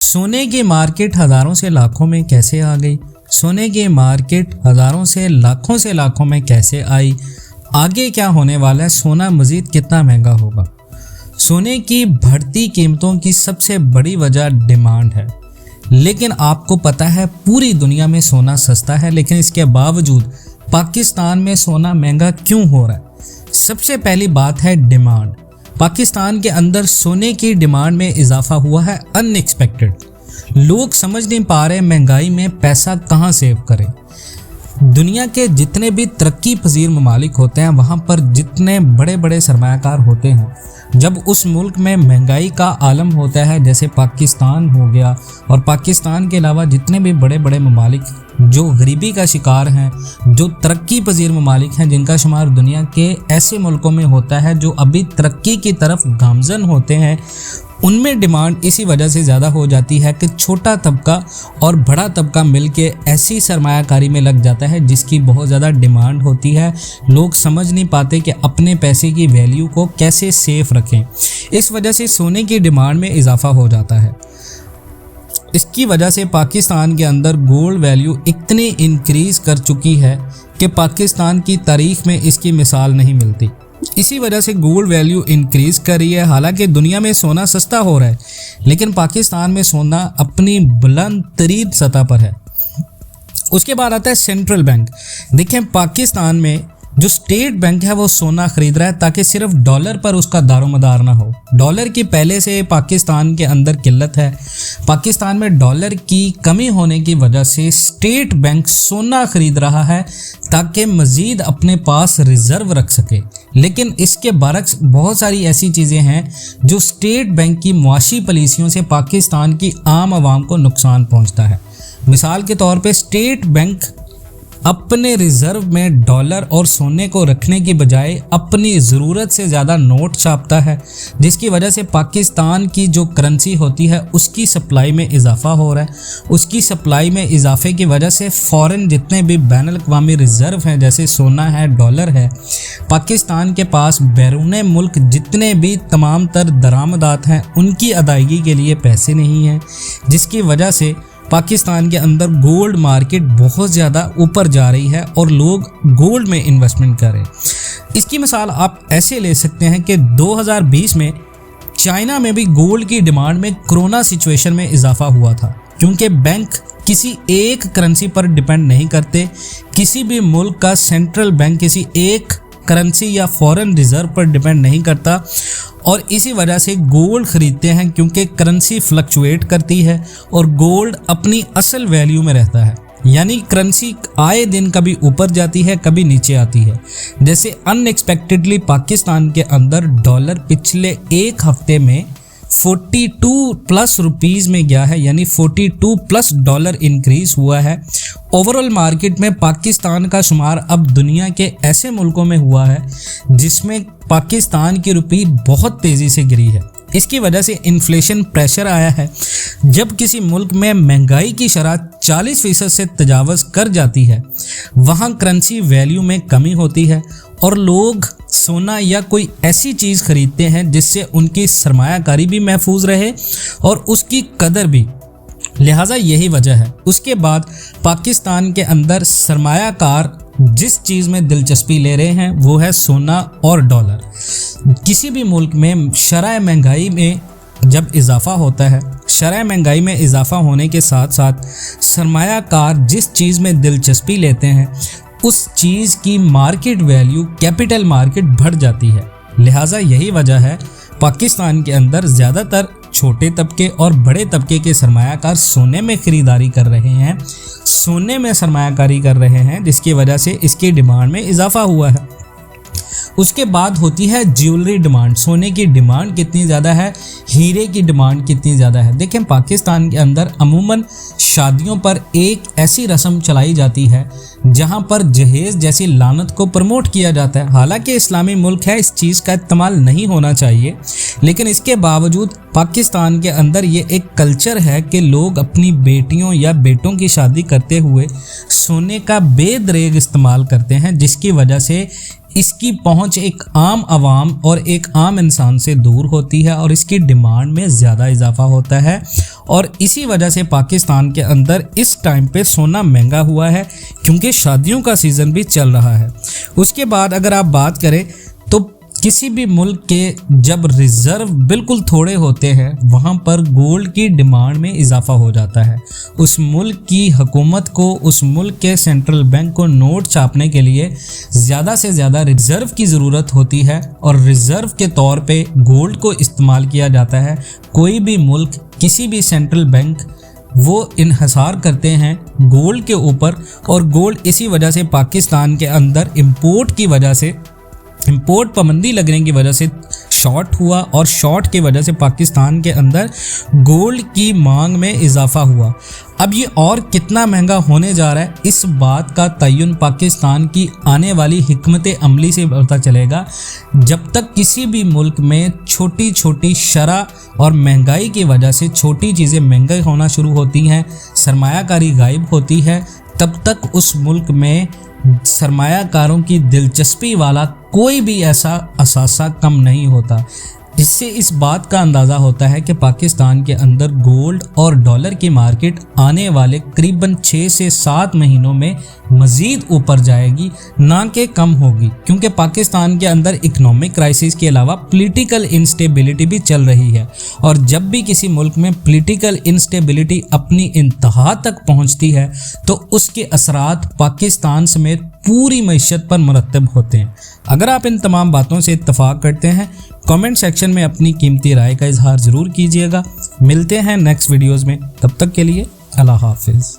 सोने की मार्केट हज़ारों से लाखों में कैसे आ गई? सोने की मार्केट हज़ारों से लाखों में कैसे आई? आगे क्या होने वाला है? सोना मज़ीद कितना महंगा होगा? सोने की बढ़ती कीमतों की सबसे बड़ी वजह डिमांड है। लेकिन आपको पता है पूरी दुनिया में सोना सस्ता है, लेकिन इसके बावजूद पाकिस्तान में सोना महंगा क्यों हो रहा है? सबसे पहली बात है डिमांड। पाकिस्तान के अंदर सोने की डिमांड में इजाफा हुआ है अनएक्सपेक्टेड। लोग समझ नहीं पा रहे महंगाई में पैसा कहाँ सेव करें। दुनिया के जितने भी तरक्की पजीर ममालिक होते हैं, वहाँ पर जितने बड़े बड़े सरमायाकार होते हैं, जब उस मुल्क में महंगाई का आलम होता है, जैसे पाकिस्तान हो गया, और पाकिस्तान के अलावा जितने भी बड़े बड़े ममालिक जो गरीबी का शिकार हैं, जो तरक्की पजीर ममालिक हैं, जिनका शुमार दुनिया के ऐसे मुल्कों में होता है जो अभी तरक्की की तरफ गामजन होते हैं, उनमें डिमांड इसी वजह से ज़्यादा हो जाती है कि छोटा तबका और बड़ा तबका मिलके ऐसी सरमायाकारी में लग जाता है जिसकी बहुत ज़्यादा डिमांड होती है। लोग समझ नहीं पाते कि अपने पैसे की वैल्यू को कैसे सेफ रखें। इस वजह से सोने की डिमांड में इजाफा हो जाता है। इसकी वजह से पाकिस्तान के अंदर गोल्ड वैल्यू इतनी इंक्रीज कर चुकी है कि पाकिस्तान की तारीख में इसकी मिसाल नहीं मिलती। इसी वजह से गोल्ड वैल्यू इंक्रीज कर रही है। हालांकि दुनिया में सोना सस्ता हो रहा है, लेकिन पाकिस्तान में सोना अपनी बुलंद तरीन सतह पर है। उसके बाद आता है सेंट्रल बैंक। देखें, पाकिस्तान में जो स्टेट बैंक है वो सोना खरीद रहा है ताकि सिर्फ डॉलर पर उसका दारोमदार ना हो। डॉलर की पहले से पाकिस्तान के अंदर किल्लत है। पाकिस्तान में डॉलर की कमी होने की वजह से स्टेट बैंक सोना खरीद रहा है ताकि मज़ीद अपने पास रिज़र्व रख सके। लेकिन इसके बरक्स बहुत सारी ऐसी चीज़ें हैं जो स्टेट बैंक की मुआशी पॉलिसियों से पाकिस्तान की आम आवाम को नुकसान पहुँचता है। मिसाल के तौर पर स्टेट बैंक अपने रिजर्व में डॉलर और सोने को रखने की बजाय अपनी ज़रूरत से ज़्यादा नोट छापता है, जिसकी वजह से पाकिस्तान की जो करेंसी होती है उसकी सप्लाई में इजाफा हो रहा है। उसकी सप्लाई में इजाफे की वजह से फ़ॉरेन जितने भी बैनुल अक़वामी रिज़र्व हैं, जैसे सोना है, डॉलर है, पाकिस्तान के पास बैरून मुल्क जितने भी तमाम तर दरामदात हैं उनकी अदायगी के लिए पैसे नहीं हैं, जिसकी वजह से पाकिस्तान के अंदर गोल्ड मार्केट बहुत ज़्यादा ऊपर जा रही है और लोग गोल्ड में इन्वेस्टमेंट कर रहे हैं। इसकी मिसाल आप ऐसे ले सकते हैं कि 2020 में चाइना में भी गोल्ड की डिमांड में कोरोना सिचुएशन में इजाफा हुआ था, क्योंकि बैंक किसी एक करेंसी पर डिपेंड नहीं करते। किसी भी मुल्क का सेंट्रल बैंक किसी एक करेंसी या फॉरेन रिजर्व पर डिपेंड नहीं करता, और इसी वजह से गोल्ड ख़रीदते हैं, क्योंकि करेंसी फ्लक्चुएट करती है और गोल्ड अपनी असल वैल्यू में रहता है। यानी करेंसी आए दिन कभी ऊपर जाती है, कभी नीचे आती है। जैसे अनएक्सपेक्टेडली पाकिस्तान के अंदर डॉलर पिछले एक हफ्ते में 42+ रुपीज़ में गया है, यानी 42+ डॉलर इंक्रीज़ हुआ है। ओवरऑल मार्केट में पाकिस्तान का शुमार अब दुनिया के ऐसे मुल्कों में हुआ है जिसमें पाकिस्तान की रुपये बहुत तेज़ी से गिरी है। इसकी वजह से इन्फ्लेशन प्रेशर आया है। जब किसी मुल्क में महंगाई की शरह 40% से तजावज़ कर जाती है, वहाँ करेंसी वैल्यू में कमी होती है और लोग सोना या कोई ऐसी चीज़ खरीदते हैं जिससे उनकी सरमायाकारी भी महफूज रहे और उसकी कदर भी। लिहाजा यही वजह है। उसके बाद पाकिस्तान के अंदर सरमायाकार जिस चीज़ में दिलचस्पी ले रहे हैं वो है सोना और डॉलर। किसी भी मुल्क में शरह महंगाई में जब इजाफा होता है, शरह महंगाई में इजाफा होने के साथ साथ सरमायाकार जिस चीज़ में दिलचस्पी लेते हैं उस चीज़ की मार्केट वैल्यू, कैपिटल मार्केट बढ़ जाती है। लिहाजा यही वजह है पाकिस्तान के अंदर ज़्यादातर छोटे तबके और बड़े तबके के सरमायाकार सोने में ख़रीदारी कर रहे हैं, सोने में सरमायाकारी कर रहे हैं, जिसकी वजह से इसकी डिमांड में इजाफा हुआ है। उसके बाद होती है ज्वेलरी डिमांड। सोने की डिमांड कितनी ज़्यादा है, हीरे की डिमांड कितनी ज़्यादा है। देखें, पाकिस्तान के अंदर अमूमन शादियों पर एक ऐसी रस्म चलाई जाती है जहां पर जहेज़ जैसी लानत को प्रमोट किया जाता है। हालांकि इस्लामी मुल्क है, इस चीज़ का इस्तेमाल नहीं होना चाहिए, लेकिन इसके बावजूद पाकिस्तान के अंदर ये एक कल्चर है कि लोग अपनी बेटियों या बेटों की शादी करते हुए सोने का बेदरेग इस्तेमाल करते हैं, जिसकी वजह से इसकी पहुंच एक आम आवाम और एक आम इंसान से दूर होती है और इसकी डिमांड में ज़्यादा इजाफा होता है और इसी वजह से पाकिस्तान के अंदर इस टाइम पे सोना महंगा हुआ है क्योंकि शादियों का सीज़न भी चल रहा है। उसके बाद अगर आप बात करें तो किसी भी मुल्क के जब रिज़र्व बिल्कुल थोड़े होते हैं वहाँ पर गोल्ड की डिमांड में इजाफा हो जाता है। उस मुल्क की हुकूमत को, उस मुल्क के सेंट्रल बैंक को नोट छापने के लिए ज़्यादा से ज़्यादा रिज़र्व की ज़रूरत होती है और रिज़र्व के तौर पे गोल्ड को इस्तेमाल किया जाता है। कोई भी मुल्क, किसी भी सेंट्रल बैंक वो इन्हिसार करते हैं गोल्ड के ऊपर और गोल्ड इसी वजह से पाकिस्तान के अंदर इंपोर्ट पाबंदी लगने की वजह से शॉर्ट हुआ और शॉर्ट की वजह से पाकिस्तान के अंदर गोल्ड की मांग में इजाफा हुआ। अब ये और कितना महंगा होने जा रहा है इस बात का तयन पाकिस्तान की आने वाली हिकमत अमली से पता चलेगा। जब तक किसी भी मुल्क में छोटी छोटी शरह और महंगाई की वजह से छोटी चीज़ें महंगी होना शुरू होती हैं, सरमायाकारी गायब होती है, तब तक उस मुल्क में सरमायाकारों की दिलचस्पी वाला कोई भी ऐसा असासा कम नहीं होता। इससे इस बात का अंदाज़ा होता है कि पाकिस्तान के अंदर गोल्ड और डॉलर की मार्केट आने वाले करीबन 6 से 7 महीनों में मज़ीद ऊपर जाएगी, ना कि कम होगी, क्योंकि पाकिस्तान के अंदर इकोनॉमिक क्राइसिस के अलावा पॉलिटिकल इंस्टेबिलिटी भी चल रही है और जब भी किसी मुल्क में पॉलिटिकल इंस्टेबिलिटी अपनी इंतहा तक पहुंचती है तो उसके असरात पाकिस्तान समेत पूरी मईशत पर मुरतब होते हैं। अगर आप इन तमाम बातों से इत्तफाक करते हैं, कमेंट सेक्शन में अपनी कीमती राय का इजहार ज़रूर कीजिएगा। मिलते हैं नेक्स्ट वीडियोज़ में, तब तक के लिए अल्लाह हाफिज़।